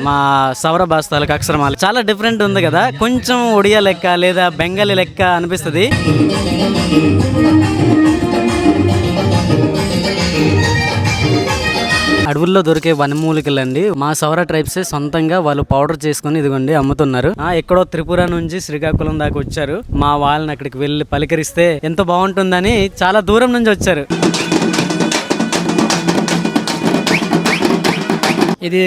మా సౌర భాషలకు అక్షరమాల చాలా డిఫరెంట్ ఉంది కదా, కొంచెం ఒడియా లెక్క లేదా బెంగాలీ లెక్క అనిపిస్తుంది. అడవుల్లో దొరికే వనమూలికలు అండి. మా సౌర ట్రైబ్స్ సొంతంగా వాళ్ళు పౌడర్ చేసుకుని ఇదిగోండి అమ్ముతున్నారు. ఎక్కడో త్రిపుర నుంచి శ్రీకాకుళం దాకా వచ్చారు. మా వాళ్ళని అక్కడికి వెళ్ళి పలకరిస్తే ఎంత బాగుంటుందని చాలా దూరం నుంచి వచ్చారు. ఇది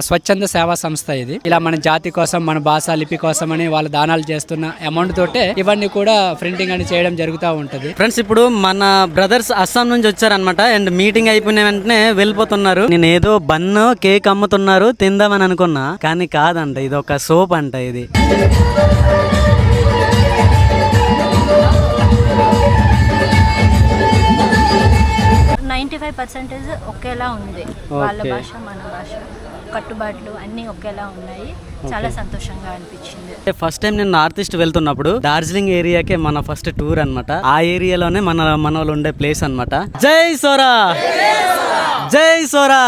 స్వచ్ఛంద సేవా సంస్థ. ఇది ఇలా మన జాతి కోసం, మన భాష లిపి కోసం అని వాళ్ళు దానాలు చేస్తున్న అమౌంట్ తోటే ఇవన్నీ కూడా ప్రింటింగ్ అని చేయడం జరుగుతూ ఉంటది. ఫ్రెండ్స్, ఇప్పుడు మన బ్రదర్స్ అస్సాం నుంచి వచ్చారనమాట. అండ్ మీటింగ్ అయిపోయిన వెంటనే వెళ్ళిపోతున్నారు. నేను ఏదో బన్ను కేక్ అమ్ముతున్నారు తిందామని అనుకున్నా, కానీ కాదంట, ఇది ఒక సోప్ అంట. ఇది 95% ఒకేలా ఉంది. వాళ్ళ భాష మన భాష కట్టుబాట్లు అన్నీ ఒకేలా ఉన్నాయి. చాలా సంతోషంగా అనిపించింది. ఫస్ట్ టైం నేను నార్త్ ఈస్ట్ వెళ్తున్నప్పుడు డార్జిలింగ్ ఏరియాకే మన ఫస్ట్ టూర్ అన్నమాట. ఆ ఏరియాలోనే మన వాళ్ళు ఉండే ప్లేస్ అన్నమాట. జై సోరా, జై సోరా.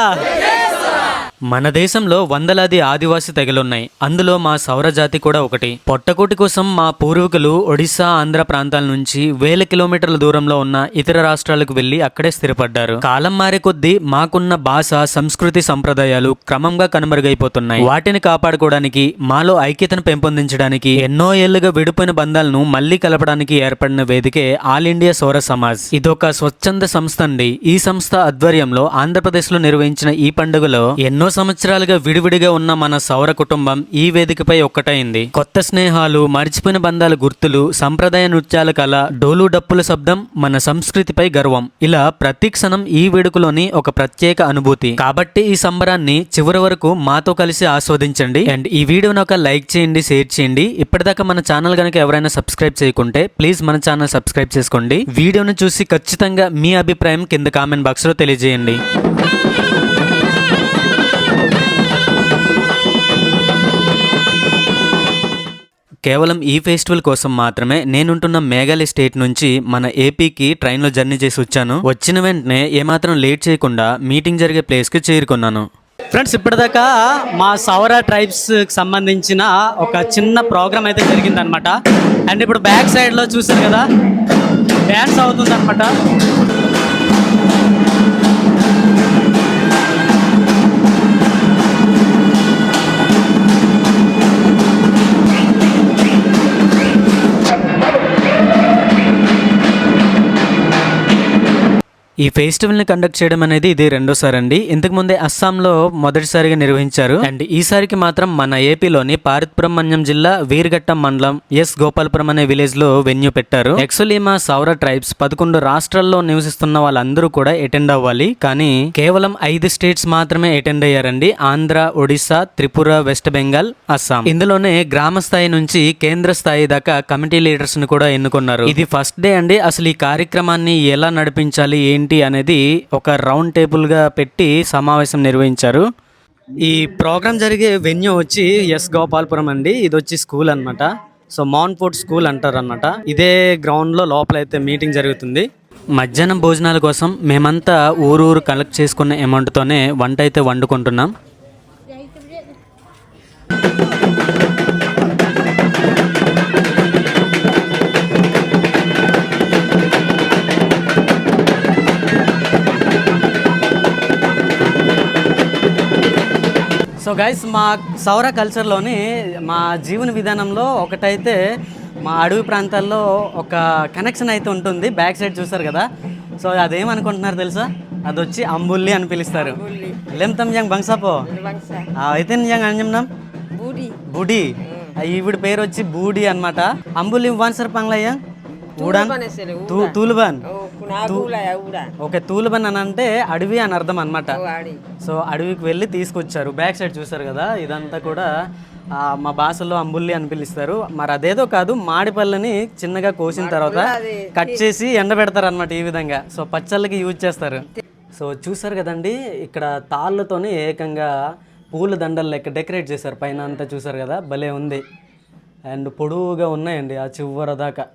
మన దేశంలో వందలాది ఆదివాసీ తెగలున్నాయి. అందులో మా సౌర జాతి కూడా ఒకటి. పొట్టకూటి కోసం మా పూర్వీకులు ఒడిశా, ఆంధ్ర ప్రాంతాల నుంచి వేల కిలోమీటర్ల దూరంలో ఉన్న ఇతర రాష్ట్రాలకు వెళ్లి అక్కడే స్థిరపడ్డారు. కాలం మారే కొద్దీ మాకున్న భాష, సంస్కృతి, సంప్రదాయాలు క్రమంగా కనుమరుగైపోతున్నాయి. వాటిని కాపాడుకోవడానికి, మాలో ఐక్యతను పెంపొందించడానికి, ఎన్నో ఏళ్లుగా విడిపోయిన బంధాలను మళ్లీ కలపడానికి ఏర్పడిన వేదికే ఆల్ ఇండియా సౌర సమాజ్. ఇదొక స్వచ్ఛంద సంస్థ అండి. ఈ సంస్థ ఆధ్వర్యంలో ఆంధ్రప్రదేశ్ లో నిర్వహించిన ఈ పండుగలో ఎన్నో సంవత్సరాలుగా విడివిడిగా ఉన్న మన సౌర కుటుంబం ఈ వేదికపై ఒక్కటైంది. కొత్త స్నేహాలు, మర్చిపోయిన బంధాల గుర్తులు, సంప్రదాయ నృత్యాల కళ, డోలు డప్పుల శబ్దం, మన సంస్కృతిపై గర్వం, ఇలా ప్రతి క్షణం ఈ వేడుకలోని ఒక ప్రత్యేక అనుభూతి. కాబట్టి ఈ సంబరాన్ని చివరి వరకు మాతో కలిసి ఆస్వాదించండి. అండ్ ఈ వీడియోని ఒక లైక్ చేయండి, షేర్ చేయండి. ఇప్పటిదాకా మన ఛానల్ కనుక ఎవరైనా సబ్స్క్రైబ్ చేయకుంటే ప్లీజ్ మన ఛానల్ సబ్స్క్రైబ్ చేసుకోండి. వీడియోను చూసి ఖచ్చితంగా మీ అభిప్రాయం కింద కామెంట్ బాక్స్ లో తెలియజేయండి. కేవలం ఈ ఫెస్టివల్ కోసం మాత్రమే నేనుంటున్న మేఘాలయ స్టేట్ నుంచి మన ఏపీకి ట్రైన్లో జర్నీ చేసి వచ్చాను. వచ్చిన వెంటనే ఏమాత్రం లేట్ చేయకుండా మీటింగ్ జరిగే ప్లేస్కి చేరుకున్నాను. ఫ్రెండ్స్, ఇప్పటిదాకా మా సౌర ట్రైబ్స్కి సంబంధించిన ఒక చిన్న ప్రోగ్రామ్ అయితే జరిగిందనమాట. అండ్ ఇప్పుడు బ్యాక్ సైడ్లో చూసారు కదా, డ్యాన్స్ అవుతుందన్నమాట. ఈ ఫెస్టివల్ని కండక్ట్ చేయడం అనేది ఇది రెండోసారి అండి. ఇంతకు ముందే అస్సాంలో మొదటిసారిగా నిర్వహించారు. అండ్ ఈసారికి మాత్రం మన ఏపీలోని పార్వతీపురం జిల్లా వీరఘట్టం మండలం ఎస్ గోపాలపురం అనే విలేజ్ లో వెన్యూ పెట్టారు. యాక్చువల్లీ మా సౌర ట్రైబ్స్ 11 రాష్ట్రాల్లో నివసిస్తున్న వాళ్ళందరూ కూడా అటెండ్ అవ్వాలి, కానీ కేవలం 5 స్టేట్స్ మాత్రమే అటెండ్ అయ్యారండి. ఆంధ్ర, ఒడిశా, త్రిపుర, వెస్ట్ బెంగాల్, అస్సాం. ఇందులోనే గ్రామ స్థాయి నుంచి కేంద్ర స్థాయి దాకా కమిటీ లీడర్స్ ని కూడా ఎన్నుకున్నారు. ఇది ఫస్ట్ డే అండి. అసలు ఈ కార్యక్రమాన్ని ఎలా నడిపించాలి ఏంటి అనేది ఒక రౌండ్ టేబుల్ గా పెట్టి సమావేశం నిర్వహించారు. ఈ ప్రోగ్రామ్ జరిగే వెన్యూ వచ్చి ఎస్ గోపాలపురం అండి. ఇది వచ్చి స్కూల్ అన్నమాట. సో మౌంట్ఫోర్ట్ స్కూల్ అంటారు అన్నమాట. ఇదే గ్రౌండ్ లో లోపల అయితే మీటింగ్ జరుగుతుంది. మధ్యాహ్నం భోజనాల కోసం మేమంతా ఊరు కలెక్ట్ చేసుకున్న అమౌంట్ తోనే వంట అయితే వండుకుంటున్నాం. సో గైస్, మా సౌర కల్చర్లోని మా జీవన విధానంలో ఒకటైతే మా అడవి ప్రాంతాల్లో ఒక కనెక్షన్ అయితే ఉంటుంది. బ్యాక్ సైడ్ చూస్తారు కదా, సో అదేమనుకుంటున్నారు తెలుసా? అది వచ్చి అంబుల్లి అని పిలుస్తారు. లెంతం జంగ్ బంగ్సాపో అయితే నిజంగా అంజం బూడి. ఈవిడ పేరు వచ్చి బూడి అనమాట. అంబుల్లి వన్ సర్ పంగ్లయ్య తూలుబన్. ఓకే, తూలుబన్ అని అంటే అడవి అని అర్థం అనమాట. సో అడవికి వెళ్ళి తీసుకొచ్చారు. బ్యాక్ సైడ్ చూసారు కదా, ఇదంతా కూడా మా భాషలో అంబుల్లి అని పిలుస్తారు. మరి అదేదో కాదు, మాడిపళ్ళని చిన్నగా కోసిన తర్వాత కట్ చేసి ఎండబెడతారు అనమాట ఈ విధంగా. సో పచ్చళ్ళకి యూజ్ చేస్తారు. సో చూసారు కదండి, ఇక్కడ తాళ్ళతోనే ఏకంగా పూల దండలు లెక్క డెకరేట్ చేశారు పైన అంతా. చూసారు కదా, భలే ఉంది. అండ్ పొడవుగా ఉన్నాయండి ఆ చివర దాకా.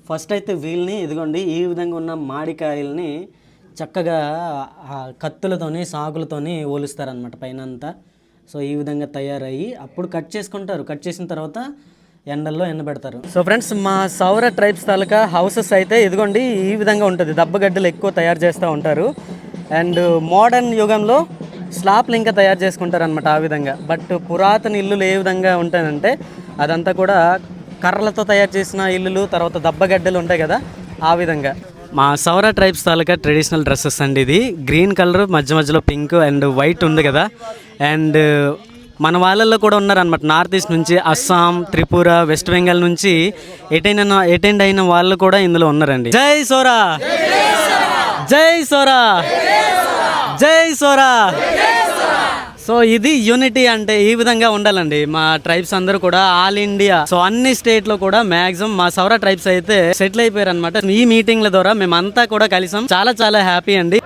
ఫస్ట్ అయితే వీళ్ళని ఇదిగోండి ఈ విధంగా ఉన్న మామిడికాయల్ని చక్కగా కత్తులతోని సాకులతోని ఓలుస్తారనమాట పైన అంతా. సో ఈ విధంగా తయారయ్యి అప్పుడు కట్ చేసుకుంటారు. కట్ చేసిన తర్వాత ఎండల్లో ఎండబెడతారు. సో ఫ్రెండ్స్, మా సౌర ట్రైబ్స్ తాలూకా హౌసెస్ అయితే ఇదిగోండి ఈ విధంగా ఉంటుంది. దబ్బగడ్డలు ఎక్కువ తయారు చేస్తూ ఉంటారు. అండ్ మోడర్న్ యుగంలో స్లాబ్లు ఇంకా తయారు చేసుకుంటారు అనమాట ఆ విధంగా. బట్ పురాతన ఇల్లులు ఏ విధంగా ఉంటాయంటే అదంతా కూడా కర్రలతో తయారు చేసిన ఇల్లులు, తర్వాత దబ్బగడ్డలు ఉంటాయి కదా, ఆ విధంగా. మా సౌర ట్రైబ్స్ తాలూకా ట్రెడిషనల్ డ్రెస్సెస్ అండి. ఇది గ్రీన్ కలర్ మధ్య మధ్యలో పింక్ అండ్ వైట్ ఉంది కదా. అండ్ మన వాళ్ళల్లో కూడా ఉన్నారనమాట. నార్త్ ఈస్ట్ నుంచి అస్సాం, త్రిపుర, వెస్ట్ బెంగాల్ నుంచి అటెండ్ అయిన వాళ్ళు కూడా ఇందులో ఉన్నారండి. జై సోరా, జై సోరా, జై సోరా. సో ఇది యూనిటీ అంటే ఈ విధంగా ఉండాలండి. మా ట్రైబ్స్ అందరూ కూడా ఆల్ ఇండియా, సో అన్ని స్టేట్ లో కూడా మాక్సిమం మా సౌర ట్రైబ్స్ అయితే సెటిల్ అయిపోయారు అనమాట. ఈ మీటింగ్ల ద్వారా మేమంతా కూడా కలిసాం. చాలా చాలా హ్యాపీ అండి.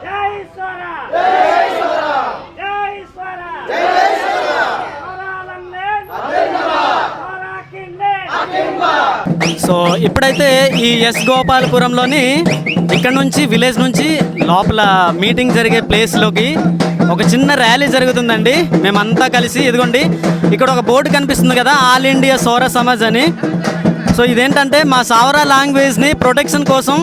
సో ఇప్పుడైతే ఈ ఎస్ గోపాలపురంలోని ఇక్కడ నుంచి విలేజ్ నుంచి లోపల మీటింగ్ జరిగే ప్లేస్లోకి ఒక చిన్న ర్యాలీ జరుగుతుందండి. మేమంతా కలిసి ఇదిగోండి ఇక్కడ ఒక బోర్డు కనిపిస్తుంది కదా, ఆల్ ఇండియా సౌర సమాజ్ అని. సో ఇదేంటంటే మా సౌర లాంగ్వేజ్ని ప్రొటెక్షన్ కోసం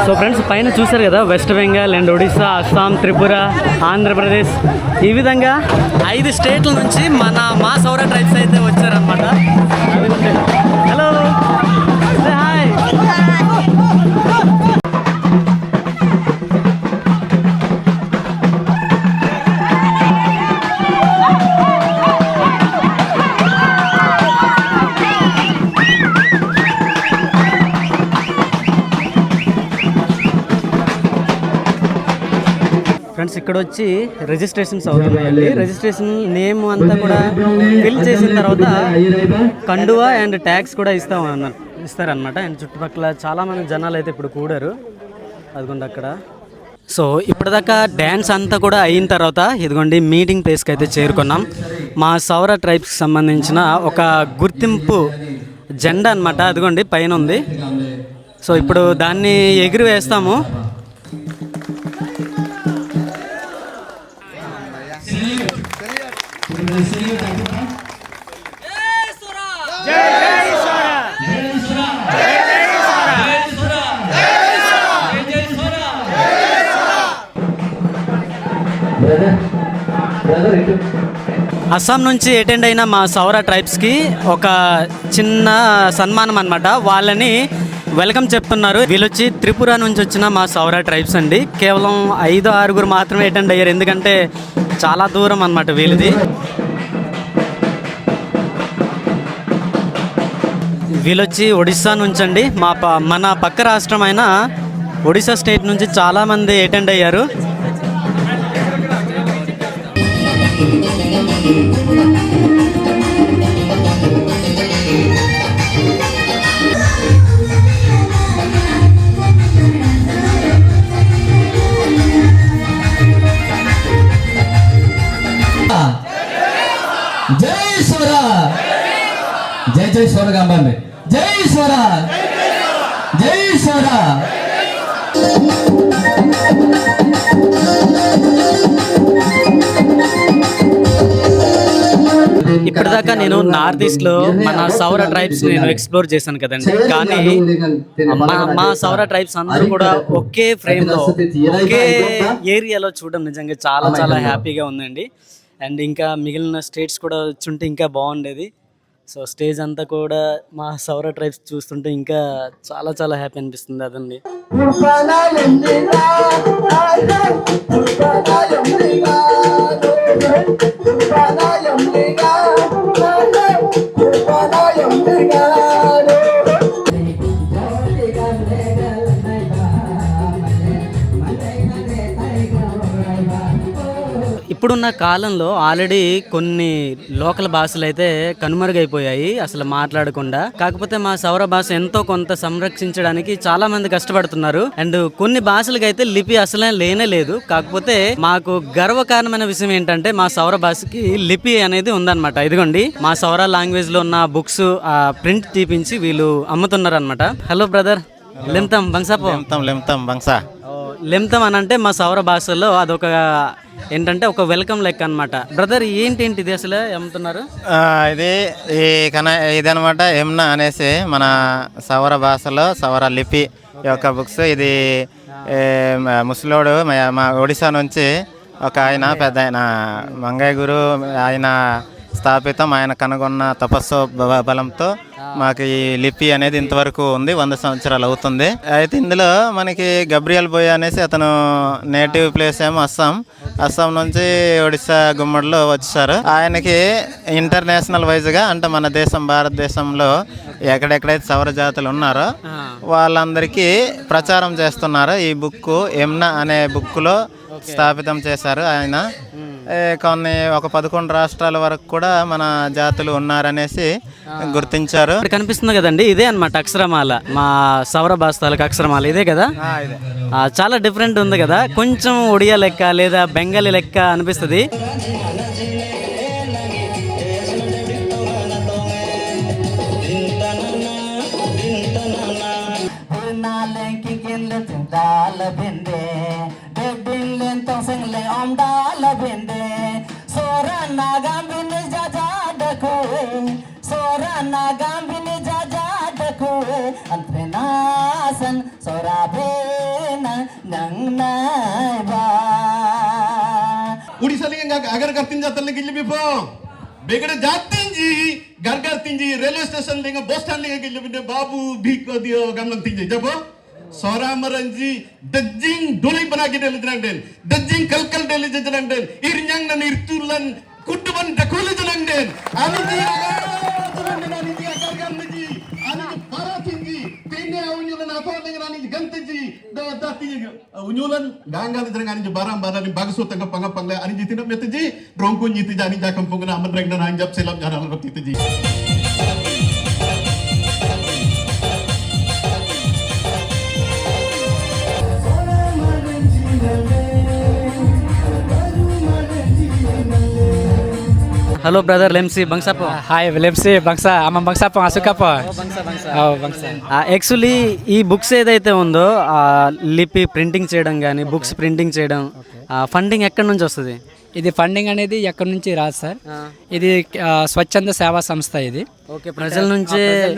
సో ఫ్రెండ్స్, పైన చూసారు కదా వెస్ట్ బెంగాల్ అండ్ ఒడిస్సా, అస్సాం, త్రిపుర, ఆంధ్రప్రదేశ్, ఈ విధంగా 5 స్టేట్ల నుంచి మా సౌర ట్రైబ్స్ అయితే వచ్చారనమాట. Hello, hi. ఫ్రెండ్స్, ఇక్కడ వచ్చి రిజిస్ట్రేషన్స్ అవుతున్నాయండి. రిజిస్ట్రేషన్ నేమ్ అంతా కూడా ఫిల్ చేసిన తర్వాత కండువా అండ్ ట్యాక్స్ కూడా ఇస్తారనమాట. అండ్ చుట్టుపక్కల చాలామంది జనాలు అయితే ఇప్పుడు కూడారు, అదిగోండి అక్కడ. సో ఇప్పటిదాకా డ్యాన్స్ అంతా కూడా అయిన తర్వాత ఇదిగోండి మీటింగ్ ప్లేస్కి అయితే చేరుకున్నాం. మా సౌర ట్రైబ్స్కి సంబంధించిన ఒక గుర్తింపు జెండా అనమాట, అదిగోండి పైన ఉంది. సో ఇప్పుడు దాన్ని ఎగిరి వేస్తాము. అస్సాం నుంచి అటెండ్ అయిన మా సౌర ట్రైబ్స్కి ఒక చిన్న సన్మానం అనమాట. వాళ్ళని వెల్కమ్ చెప్తున్నారు. వీళ్ళు వచ్చి త్రిపుర నుంచి వచ్చిన మా సౌర ట్రైబ్స్ అండి. కేవలం 5-6 మాత్రమే అటెండ్ అయ్యారు, ఎందుకంటే చాలా దూరం అనమాట వీళ్ళది. వీళ్ళొచ్చి ఒడిస్సా నుంచి అండి. మన పక్క రాష్ట్రం అయిన ఒడిస్సా స్టేట్ నుంచి చాలామంది అటెండ్ అయ్యారు. జై సోరా, జై జై సోరగాంబే, జై సోరా, జై సోరా. ఇప్పటిదాకా నేను నార్త్ ఈస్ట్ లో మన సౌర ట్రైబ్స్ నేను ఎక్స్ప్లోర్ చేశాను కదండి. కానీ మా సౌర ట్రైబ్స్ అందరూ కూడా ఒకే ఫ్రేమ్ లో ఒకే ఏరియాలో చూడడం నిజంగా చాలా చాలా హ్యాపీగా ఉందండి. అండ్ ఇంకా మిగిలిన స్టేట్స్ కూడా వచ్చుంటే ఇంకా బాగుండేది. సో స్టేజ్ అంతా కూడా మా సౌర ట్రైబ్స్ చూస్తుంటే ఇంకా చాలా చాలా హ్యాపీ అనిపిస్తుంది. అదండి. ఇప్పుడున్న కాలంలో ఆల్రెడీ కొన్ని లోకల్ భాషలు అయితే కనుమరుగైపోయాయి అసలు మాట్లాడకుండా. కాకపోతే మా సౌర భాష ఎంతో కొంత సంరక్షించడానికి చాలా మంది కష్టపడుతున్నారు. అండ్ కొన్ని భాషలకు అయితే లిపి అసలే లేనే లేదు. కాకపోతే మాకు గర్వకారణమైన విషయం ఏంటంటే మా సౌర భాషకి లిపి అనేది ఉందన్నమాట. ఇదిగోండి మా సౌర లాంగ్వేజ్ లో ఉన్న బుక్స్ ప్రింట్ తీపించి వీళ్ళు అమ్ముతున్నారు అనమాట. Hello brother, లెమ్తం బంగ్సాపో. లెమ్తం బంగ్సా. లెమ్తం అని అంటే మా సౌర భాషలో అదొక ఏంటంటే ఒక వెల్కమ్ లెక్క అనమాట. బ్రదర్ ఏంటి ఇది అసలు అమ్ముతున్నారు? ఇది ఇదనమాట ఎమ్నా అనేసి మన సౌర భాషలో సౌర లిపి యొక్క బుక్స్. ఇది ముసలోడు మా ఒడిశా నుంచి ఒక ఆయన పెద్ద ఆయన మంగయ్య గురు ఆయన స్థాపితం. ఆయన కనుగొన్న తపస్సు బలంతో మాకు ఈ లిపి అనేది ఇంతవరకు ఉంది. 100 సంవత్సరాలు అవుతుంది. అయితే ఇందులో మనకి గబ్రియల్ బోయ్ అనేసి అతను నేటివ్ ప్లేస్ ఏమో అస్సాం నుంచి ఒడిశా గుమ్మడిలో వచ్చారు. ఆయనకి ఇంటర్నేషనల్ వైజ్గా అంటే మన భారతదేశంలో ఎక్కడెక్కడైతే సౌర జాతులు ఉన్నారో వాళ్ళందరికీ ప్రచారం చేస్తున్నారు. ఈ బుక్ ఎమ్నా అనే బుక్లో స్థాపితం చేశారు ఆయన. ఒక 11 రాష్ట్రాల వరకు కూడా మన జాతులు ఉన్నారనేసి గుర్తించారు. కనిపిస్తుంది కదండి, ఇదే అన్నమాట అక్షరమాల. మా సౌర భాషలకు అక్షరమాల ఇదే కదా. చాలా డిఫరెంట్ ఉంది కదా, కొంచెం ఒడియా లెక్క లేదా బెంగాలీ లెక్క అనిపిస్తుంది. उड़ीसा लेंगे अगर करती जाते लेंगे गिल्ली भी पो बेगड़े जाती जी घर करती जी रेलवे स्टेशन लेंगे बस स्टैंड लेंगे गिल्ली भी बाबू भी को दियो गमलन तीन जी जब सोरा मरंजी दज्जिंग डोली बना के डेली जनांगden दज्जिंग कल डेली जनांगden इरnyang dan irtulan kuduban dakule जनांगden ani ji जनांगden ani ji agar gamne ji ani ji para tinggi tene unyulan apa dengan ani ji gante ji dati unyulan gangga dengan ani ji barang barang bagus tengah pangapangla ani ji tinap mete ji rongku nyiti jani jakam pungna aman reng dan anjap selam jaral roti ji. Hello brother లెమ్సీ బంగ్సాపో. Hi లెమ్సీ బంగ్సా అమ్మ బంగ్సాపో అసుకాపో బంగ్సా. Actually ఈ books ఏదైతే ఉందో లిపి ప్రింటింగ్ చేయడం కానీ బుక్స్ ప్రింటింగ్ చేయడం ఫండింగ్ ఎక్కడి నుంచి వస్తుంది? ఇది ఫండింగ్ అనేది ఎక్కడి నుంచి రాదు సార్. ఇది స్వచ్ఛంద సేవా సంస్థ. ఇది ఓకే, ప్రజల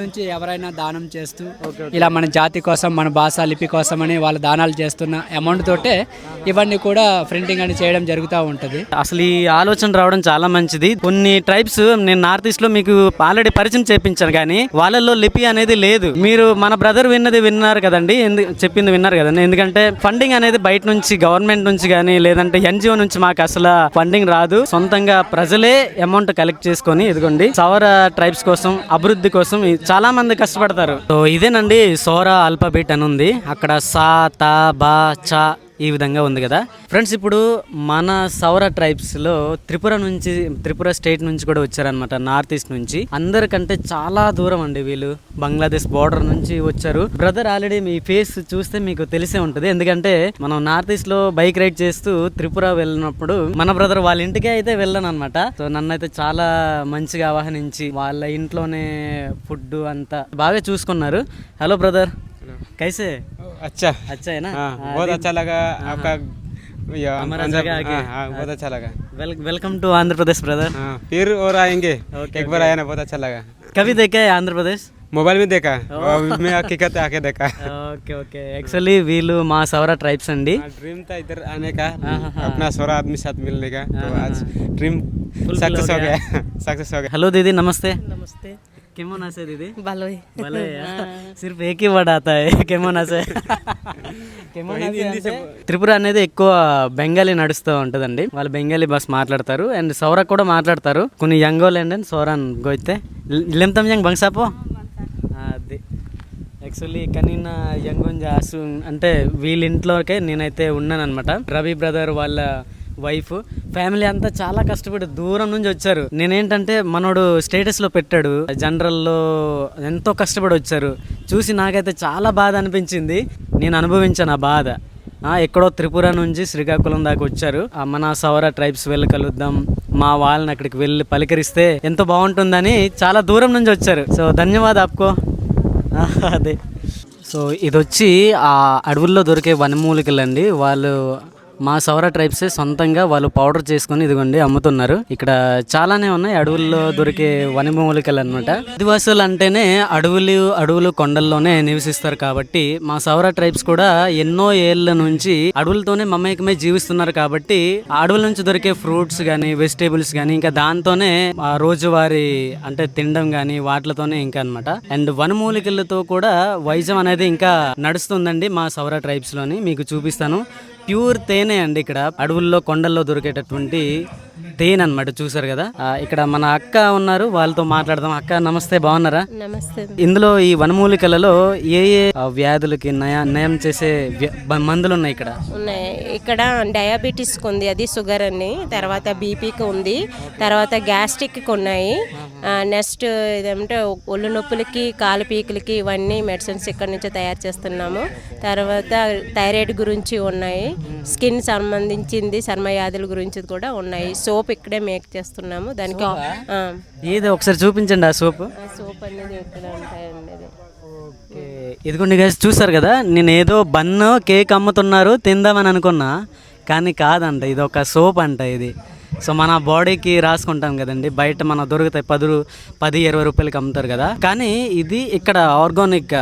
నుంచి ఎవరైనా దానం చేస్తూ ఇలా మన జాతి కోసం మన భాష లిపి కోసం అని వాళ్ళు దానాలు చేస్తున్న అమౌంట్ తోటే ఇవన్నీ కూడా ప్రింటింగ్ అని చేయడం జరుగుతూ ఉంటుంది. అసలు ఈ ఆలోచన రావడం చాలా మంచిది. కొన్ని ట్రైబ్స్ నేను నార్త్ ఈస్ట్ లో మీకు ఆల్రెడీ పరిచయం చేపించాను కానీ వాళ్ళల్లో లిపి అనేది లేదు. మీరు మన బ్రదర్ విన్నారు కదండి, చెప్పింది విన్నారు కదండి. ఎందుకంటే ఫండింగ్ అనేది బయట నుంచి గవర్నమెంట్ నుంచి కానీ లేదంటే ఎన్జిఓ నుంచి మాకు అసలు ఫండింగ్ రాదు. సొంతంగా ప్రజలే అమౌంట్ కలెక్ట్ చేసుకొని ఇదిగోండి సౌర ట్రైబ్స్ కోసం అభివృద్ధి కోసం చాలా మంది కష్టపడతారు. సో ఇదేనండి సౌర ఆల్ఫాబెట్ అని ఉంది అక్కడ. సా తా బా చా ఈ విధంగా ఉంది కదా ఫ్రెండ్స్. ఇప్పుడు మన సౌర ట్రైబ్స్లో త్రిపుర స్టేట్ నుంచి కూడా వచ్చారనమాట, నార్త్ ఈస్ట్ నుంచి. అందరికంటే చాలా దూరం అండి వీళ్ళు, బంగ్లాదేశ్ బార్డర్ నుంచి వచ్చారు. బ్రదర్ ఆల్రెడీ మీ ఫేస్ చూస్తే మీకు తెలిసే ఉంటుంది, ఎందుకంటే మనం నార్త్ ఈస్ట్ లో బైక్ రైడ్ చేస్తూ త్రిపుర వెళ్ళినప్పుడు మన బ్రదర్ వాళ్ళ ఇంటికే అయితే వెళ్ళాను అనమాట. సో నన్ను అయితే చాలా మంచిగా ఆహ్వానించి వాళ్ళ ఇంట్లోనే ఫుడ్ అంతా బాగా చూసుకున్నారు. హలో బ్రదర్, कैसे? अच्छा है ना? बहुत अच्छा लगा आपका हमारा जगह आके। बहुत अच्छा लगा। Welcome to Andhra Pradesh brother. फिर और आएंगे। एक बार आया ना, बहुत अच्छा लगा। कभी देखे है आंध्र प्रदेश? मोबाइल में देखा, मैं हकीकत आके देखा। ओके ओके, एक्चुअली వీళ్ళు మా సౌర ట్రైబ్స్ అండి. ड्रीम था इधर आने का, अपना सौरा आदमी साथ मिलने का, तो आज ड्रीम सक्सेस हो गया। सक्सेस हो गया। हेलो दीदी, नमस्ते। नमस्ते। केमन आसे दीदी? ভালো भले सिर्फ एक ही वर्ड आता है केमन आसे। త్రిపుర అనేది ఎక్కువ బెంగాలీ నడుస్తూ ఉంటుందండి. వాళ్ళు బెంగాలీ భాష మాట్లాడతారు అండ్ సౌర కూడా మాట్లాడతారు. కొన్ని యంగోల్ అండ్ సౌరాన్ గోయితే లెమ్తం యంగ్ బంగ్సాపో. అది యాక్చువల్లీ కనీన యంగోన్ జాసు అంటే వీళ్ళ ఇంట్లోకే నేనైతే ఉన్నాను అనమాట. రవి బ్రదర్ వాళ్ళ వైఫ్ ఫ్యామిలీ అంతా చాలా కష్టపడి దూరం నుంచి వచ్చారు. నేనేంటంటే మనోడు స్టేటస్లో పెట్టాడు, జనరల్లో ఎంతో కష్టపడి వచ్చారు. చూసి నాకైతే చాలా బాధ అనిపించింది. నేను అనుభవించాను ఆ బాధ. ఎక్కడో త్రిపుర నుంచి శ్రీకాకుళం దాకా వచ్చారు. మన సౌర ట్రైబ్స్ వెళ్ళి కలుద్దాం, మా వాళ్ళని అక్కడికి వెళ్ళి పలకరిస్తే ఎంతో బాగుంటుందని చాలా దూరం నుంచి వచ్చారు. సో ధన్యవాదాలు ఆప్కో. అదే సో ఇది వచ్చి ఆ అడవుల్లో దొరికే వనమూలికలు అండి. వాళ్ళు మా సౌర ట్రైబ్సే సొంతంగా వాళ్ళు పౌడర్ చేసుకొని ఇదిగోండి అమ్ముతున్నారు. ఇక్కడ చాలానే ఉన్నాయి అడవుల్లో దొరికే వనమూలికలు అనమాట. ఆదివాసులు అంటేనే అడవులు కొండల్లోనే నివసిస్తారు కాబట్టి మా సౌర ట్రైబ్స్ కూడా ఎన్నో ఏళ్ల నుంచి అడవులతోనే మమేకమై జీవిస్తున్నారు కాబట్టి ఆ అడవుల నుంచి దొరికే ఫ్రూట్స్ కానీ వెజిటేబుల్స్ కానీ ఇంకా దాంతోనే ఆ రోజువారీ అంటే తినడం కానీ వాటితోనే ఇంకా అనమాట. అండ్ వనమూలికలతో కూడా వైద్యం అనేది ఇంకా నడుస్తుందండి మా సౌర ట్రైబ్స్ లోని. మీకు చూపిస్తాను. ప్యూర్ తేనె అండి. ఇక్కడ అడవుల్లో కొండల్లో దొరికేటటువంటి తేనె అనమాట. చూసారు కదా, ఇక్కడ మన అక్క ఉన్నారు, వాళ్ళతో మాట్లాడదాం. అక్క నమస్తే, బాగున్నారా? నమస్తే. ఇందులో ఈ వనమూలికలలో ఏ ఏ వ్యాధులకి నయం చేసే మందులు ఉన్నాయి ఇక్కడ? ఉన్నాయి. ఇక్కడ డయాబెటీస్కి ఉంది, అది షుగర్ అని, తర్వాత బీపీకి ఉంది, తర్వాత గ్యాస్ట్రిక్కి ఉన్నాయి. నెక్స్ట్ ఇదేమంటే ఒళ్ళు నొప్పులకి, కాలు పీకులకి ఇవన్నీ మెడిసిన్స్ ఇక్కడ నుంచి తయారు చేస్తున్నాము. తర్వాత థైరాయిడ్ గురించి ఉన్నాయి, స్కిన్ సంబంధించింది చర్మ వ్యాధుల గురించి కూడా ఉన్నాయి. సోప్ ఇక్కడే మేక్ చేస్తున్నాము. దానికి ఏదో ఒకసారి చూపించండి ఆ సోప్. సోప్ అనేది ఇక్కడ ఉంటాయండి. అది ఇదిగోండి గైస్, చూసారు కదా, నేను ఏదో బన్ను కేక్ అమ్ముతున్నారు తిందామని అనుకున్నా, కానీ కాదంట, ఇది ఒక సోప్ అంట ఇది. సో మన బాడీకి రాసుకుంటాం కదండి, బయట మన దొరుకుతాయి 10-20 రూపాయలకి అమ్ముతారు కదా. కానీ ఇది ఇక్కడ ఆర్గానిక్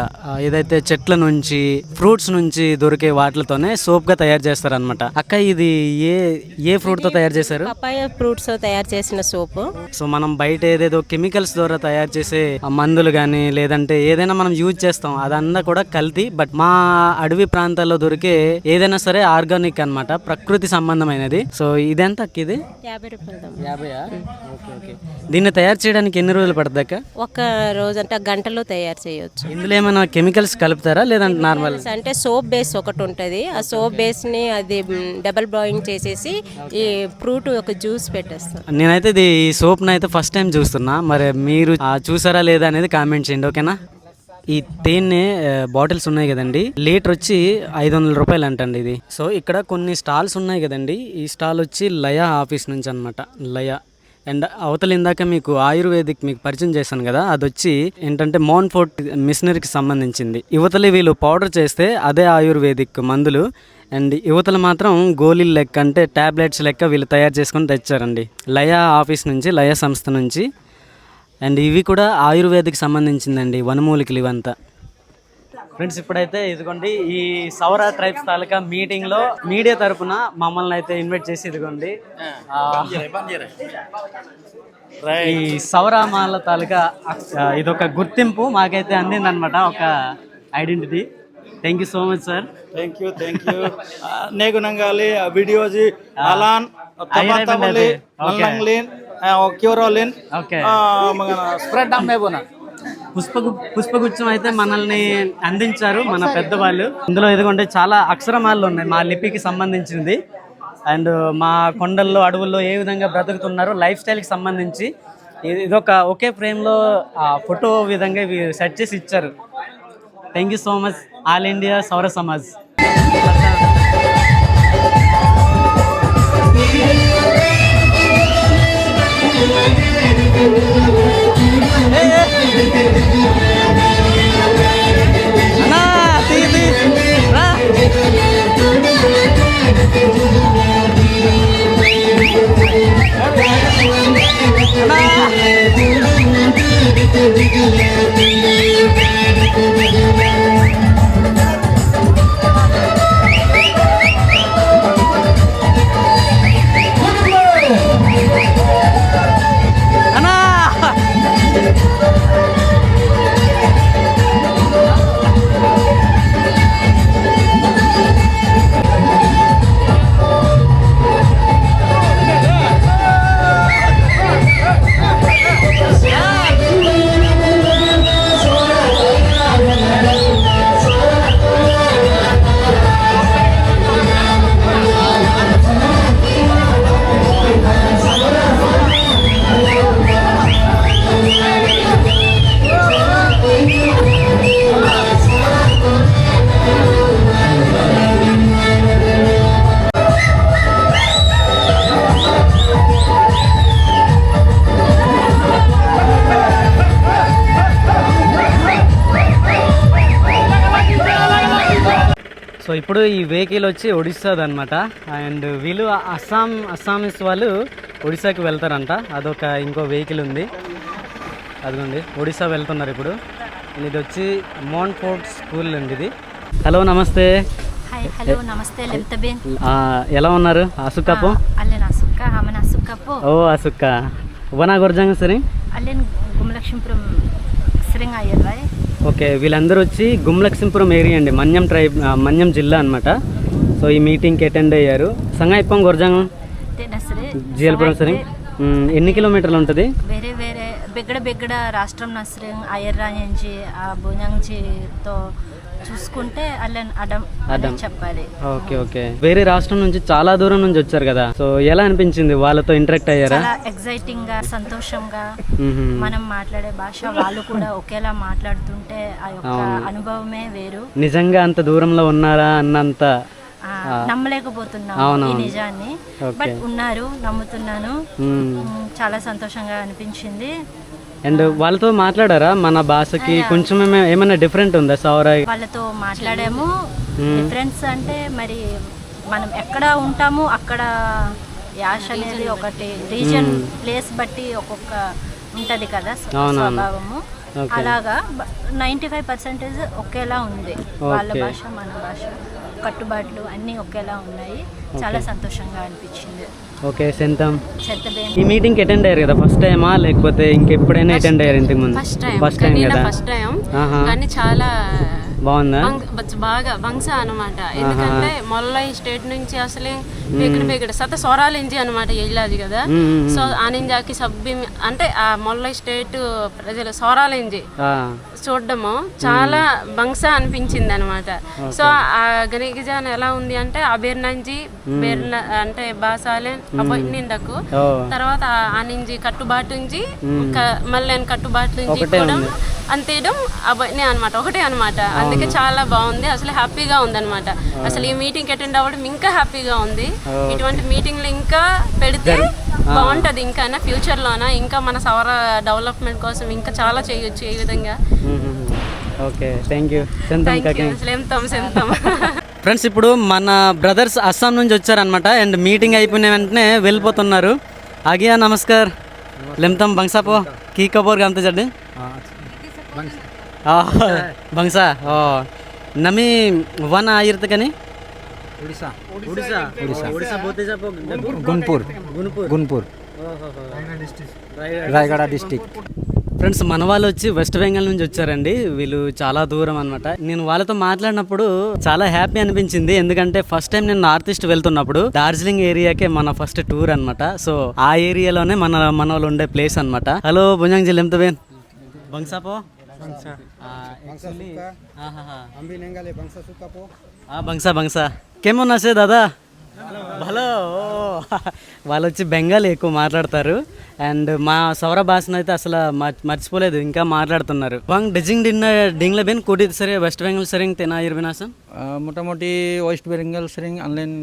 ఏదైతే చెట్ల నుంచి ఫ్రూట్స్ నుంచి దొరికే వాటితోనే సోప్ గా తయారు చేస్తారు అనమాట. అక్క ఇది ఏ ఫ్రూట్ తో తయారు చేశారు? పపాయ ఫ్రూట్స్ తో తయారు చేసిన సోప్. సో మనం బయట ఏదేదో కెమికల్స్ ద్వారా తయారు చేసే మందులు కానీ లేదంటే ఏదైనా మనం యూజ్ చేస్తాం, అదంతా కూడా కల్తీ. బట్ మా అడవి ప్రాంతాల్లో దొరికే ఏదైనా సరే ఆర్గానిక్ అన్నమాట, ప్రకృతి సంబంధమైనది. సో ఇదెంత అక్క? ఇది 50 రూపాయలు. 50? Okay okay. దీన్ని తయారు చేయడానికి ఎన్ని రోజులు పడుతుంది అక్క? ఒక రోజు అంటే గంటలో తయారు చేయొచ్చు. ఇందులో ఏమైనా కెమికల్స్ కలుపుతారా లేదంటే నార్మల్? అంటే సోప్ బేస్ ఒకటి ఉంటుంది, ఆ సోప్ బేస్ ని అది డబుల్ బాయిలింగ్ చేసేసి ఈ ఫ్రూట్ ఒక జ్యూస్ పెట్టేస్తాం. నేనైతే ఈ సోప్ని అయితే ఫస్ట్ టైం చూస్తున్నా, మరి మీరు చూసారా లేదా అనేది కామెంట్ చేయండి, ఓకేనా? ఈ తేనె బాటిల్స్ ఉన్నాయి కదండి, లీటర్ వచ్చి 500 రూపాయలు అంటండి ఇది. సో ఇక్కడ కొన్ని స్టాల్స్ ఉన్నాయి కదండి, ఈ స్టాల్ వచ్చి లయ ఆఫీస్ నుంచి అనమాట. లయ అండ్ అవతల ఇందాక మీకు ఆయుర్వేదిక్ మీకు పరిచయం చేశాను కదా, అది వచ్చి ఏంటంటే మోన్ఫోర్ట్ మిషనరీకి సంబంధించింది. యువతలు వీళ్ళు పౌడర్ చేస్తే అదే ఆయుర్వేదిక్ మందులు, అండ్ యువతలు మాత్రం గోళీలు లెక్క అంటే ట్యాబ్లెట్స్ లెక్క వీళ్ళు తయారు చేసుకొని తెచ్చారండి లయ ఆఫీస్ నుంచి, లయ సంస్థ నుంచి. అండ్ ఇవి కూడా ఆయుర్వేదిక్ సంబంధించిందండి వనమూలికలు ఇవంతా. ఫ్రెండ్స్ ఇప్పుడైతే ఇదిగోండి ఈ సౌర ట్రైబ్స్ తాలూకా మీటింగ్లో మీడియా తరఫున మమ్మల్ని అయితే ఇన్వైట్ చేసి ఇదిగోండి ఈ సౌరామాల తాలూకా ఇదొక గుర్తింపు మాకైతే అందిందనమాట, ఒక identity. Thank you so much sir. Thank you नेगु नंगाली वीडियोजी अलान तबातमली मल्लंगलिन क्यूरोलिन ఓకే. स्प्रेड अम्मेबोना పుష్పగుచ్చం అయితే మనల్ని అందించారు మన పెద్దవాళ్ళు. ఇందులో ఎదుగుంటే చాలా అక్షరమాలు ఉన్నాయి మా లిపికి సంబంధించింది, అండ్ మా కొండల్లో అడవుల్లో ఏ విధంగా బ్రతుకుతున్నారు లైఫ్ స్టైల్కి సంబంధించి ఇదొక ఒకే ఫ్రేమ్లో ఫోటో విధంగా సెట్ చేసి ఇచ్చారు. Thank you so much all India సౌర సమాజ్. అన్నా ఇప్పుడు ఈ వెహికల్ వచ్చి ఒడిస్సాది అనమాట. అండ్ వీళ్ళు అస్సామీస్ వాళ్ళు ఒడిస్సాకి వెళ్తారంట. అదొక ఇంకో వెహికల్ ఉంది, అదిగోండి ఒడిస్సా వెళ్తున్నారు ఇప్పుడు. ఇది వచ్చి మౌంట్ ఫోర్ట్ స్కూల్ అండి ఇది. హలో నమస్తే. Hai, halo, namaste, Lemtabin. ఎలా ఉన్నారు? అసుక్క po? Alin Asuka, Haman Asuka po. ఓ అసుక్క వనా గొర్జంగ సరే. Alin Gumlakshmipuram Sring Ayarwai. Okay, వీళ్ళందరూ వచ్చి గుమ్లక్ష్మీపురం ఏరియా అండి, మన్యం ట్రైబ్, మన్యం జిల్లా అనమాట. సో ఈ మీటింగ్కి అటెండ్ అయ్యారు. సంగా ఇప్పం గొర్జంగం జియల్పురం సరే. ఎన్ని కిలోమీటర్లు ఉంటుంది? వేరే వేరే బెగ్గడ రాష్ట్రం నస్రింగ్ అయ్యర్రా నుంచి ఆ భుజంజితో చూసుకుంటే అల్లన్ అడం చెప్పాలి. Okay okay. వేరే రాష్ట్రం నుంచి చాలా దూరం నుంచి వచ్చారు కదా, సో ఎలా అనిపించింది? వాళ్ళతో ఇంటరాక్ట్ అయ్యారా? చాలా ఎక్సైటింగ్ గా, సంతోషంగా. మనం మాట్లాడే భాష వాళ్ళు కూడా ఒకేలా మాట్లాడుతుంటే ఆ యొక్క అనుభవమే వేరు. నిజంగా అంత దూరంలో ఉన్నారా అన్నంత నమ్మలేకపోతున్నాను ఈ నిజాన్ని. బట్ ఉన్నారు, నమ్ముతున్నాను. చాలా సంతోషంగా అనిపించింది. అండ్ వాళ్ళతో మాట్లాడారా? మన భాషకి కొంచెం ఏమైనా డిఫరెంట్ ఉందా? సౌరా వాళ్ళతో మాట్లాడాము. డిఫరెన్స్ అంటే మరి మనం ఎక్కడ ఉంటాము అక్కడ యాష అనేది ఒకటి రీజన్ ప్లేస్ బట్టి ఒక్కొక్క ఉంటది కదా స్వభావము. అలాగా 95% ఒకేలా ఉంది. వాళ్ళ భాష మన భాష, కట్టుబాట్లు అన్నీ ఒకేలా ఉన్నాయి. చాలా సంతోషంగా అనిపించింది. ఓకే సెంతం. ఈ మీటింగ్కి అటెండ్ అయ్యారు కదా, ఫస్ట్ టైమా లేకపోతే ఇంకెప్పుడైనా అటెండ్ అయ్యారు ఇంతకు ముందు? ఫస్ట్ టైం కదా. కానీ చాలా బాగుందా? బాగా బంగ్సా అనమాట. ఎందుకంటే మొల్లై స్టేట్ నుంచి అసలే బెగడ సత సోరాలించి అనమాట వెళ్ళాది కదా. సో ఆనింజాకి సబ్బి అంటే ఆ మొల్లై స్టేట్ ప్రజలు సోరాలించి చూడడము చాలా బంగ్సా అనిపించింది అనమాట. సో ఆ గనిగిజాన్ ఎలా ఉంది అంటే ఆ బేర్నంజి అంటే బాసాలే నిందకు తర్వాత ఆనించి కట్టుబాటుంచి మళ్ళీ కట్టుబాటుంచి కూడా అంతేయడం అవన్నీ అనమాట, ఒకటే అనమాట. అందుకే చాలా బాగుంది, అసలు హ్యాపీగా ఉంది అనమాట. అసలు ఈ మీటింగ్ అటెండ్ అవ్వడం ఇంకా హ్యాపీగా ఉంది. ఇటువంటి మీటింగ్లు ఇంకా పెడితే బాగుంటది. ఇంకా ఫ్యూచర్ లోన ఇంకా మన సౌర డెవలప్మెంట్ కోసం ఇంకా చాలా చేయొచ్చు ఈ విధంగా. Okay thank you. సెంతం ఫ్రెండ్స్, ఇప్పుడు మన బ్రదర్స్ అస్సాం నుంచి వచ్చారనమాట. అండ్ మీటింగ్ అయిపోయిన వెంటనే వెళ్ళిపోతున్నారు. ఆగియా నమస్కార్. లెమ్తం బంగ్సాపో కీ కబోర్ గంత జడ్డి బంగ్సా ఓ Nami one ఆయిర్తకని గున్పూర్ Rayagada district. Friends, మన వాళ్ళు వచ్చి వెస్ట్ బెంగాల్ నుంచి వచ్చారండి. వీళ్ళు చాలా దూరం అనమాట. నేను వాళ్ళతో మాట్లాడినప్పుడు చాలా హ్యాపీ అనిపించింది. ఎందుకంటే ఫస్ట్ టైం నేను నార్త్ ఈస్ట్ వెళ్తున్నప్పుడు డార్జిలింగ్ ఏరియాకే మన ఫస్ట్ టూర్ అనమాట. సో ఆ ఏరియాలోనే మన వాళ్ళు ఉండే ప్లేస్ అనమాట. హలో భుజంగ్ జిల్ ఎంత బేన్ బంగ్సాపో బంగ్సా కేమన్నా సే దాదా హలో. వాళ్ళు వచ్చి బెంగాలీ ఎక్కువ మాట్లాడతారు. అండ్ మా సౌర భాషను అయితే అసలు మర్చిపోలేదు, ఇంకా మాట్లాడుతున్నారు. వాంగ్ డెజింగ్ ডিংলে বেন কোটি সরে ওয়েস্ট বেঙ্গল সরিং তেনা ইরবিনাসন মোটামুটি ওয়েস্ট বেঙ্গল সরিং অনলাইন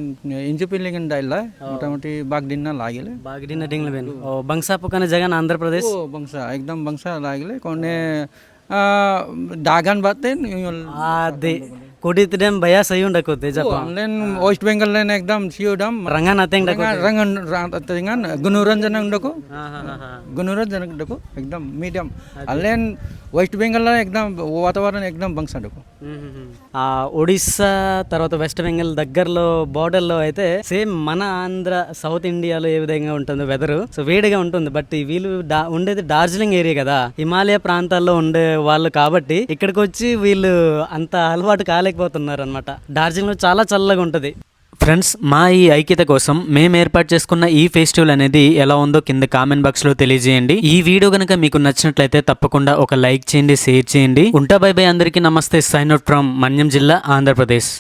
ইঞ্জুপিলিং ডাইলা মোটামুটি বাগদিনা লাগিলে বাগদিনা ডিংলে বেন ও বংশা পোকানে জায়গা আন্ধ্র প্রদেশ ও বংশা একদম বংশা লাগিলে কোনে দাগান বাতেন আদে কোটি তেম ভয়া সহি ఉండకపోతే జప অনলাইন ওয়েস্ট বেঙ্গল লাইন একদম সিওডম రంగన్ అతెంగ్ రంగన్ రంగన్ గునురంజన ఉండకు గునురంజన ఉండకు একদম మీడియం అన్లైన్ వెస్ట్ బెంగాల్ একদম వాతావరణం একদম బంగ్సా ఉండకు. ఒడిస్సా తర్వాత వెస్ట్ బెంగాల్ దగ్గరలో బార్డర్లో అయితే సేమ్ మన ఆంధ్ర సౌత్ ఇండియాలో ఏ విధంగా ఉంటుంది వెదర్, సో వేడిగా ఉంటుంది. బట్ వీళ్ళు ఉండేది డార్జిలింగ్ ఏరియా కదా, హిమాలయ ప్రాంతాల్లో ఉండే వాళ్ళు కాబట్టి ఇక్కడికి వచ్చి వీళ్ళు అంత అలవాటు కాలేకపోతున్నారు అనమాట. డార్జిలింగ్లో చాలా చల్లగా ఉంటుంది. ఫ్రెండ్స్, మా ఈ ఐక్యత కోసం మేము ఏర్పాటు చేసుకున్న ఈ ఫెస్టివల్ అనేది ఎలా ఉందో కింద కామెంట్ బాక్స్ లో తెలియజేయండి. ఈ వీడియో కనుక మీకు నచ్చినట్లయితే తప్పకుండా ఒక లైక్ చేయండి, షేర్ చేయండి. ఉంటా బై బై. అందరికీ నమస్తే. సైన్ అవుట్ ఫ్రమ్ మన్యం జిల్లా, ఆంధ్రప్రదేశ్.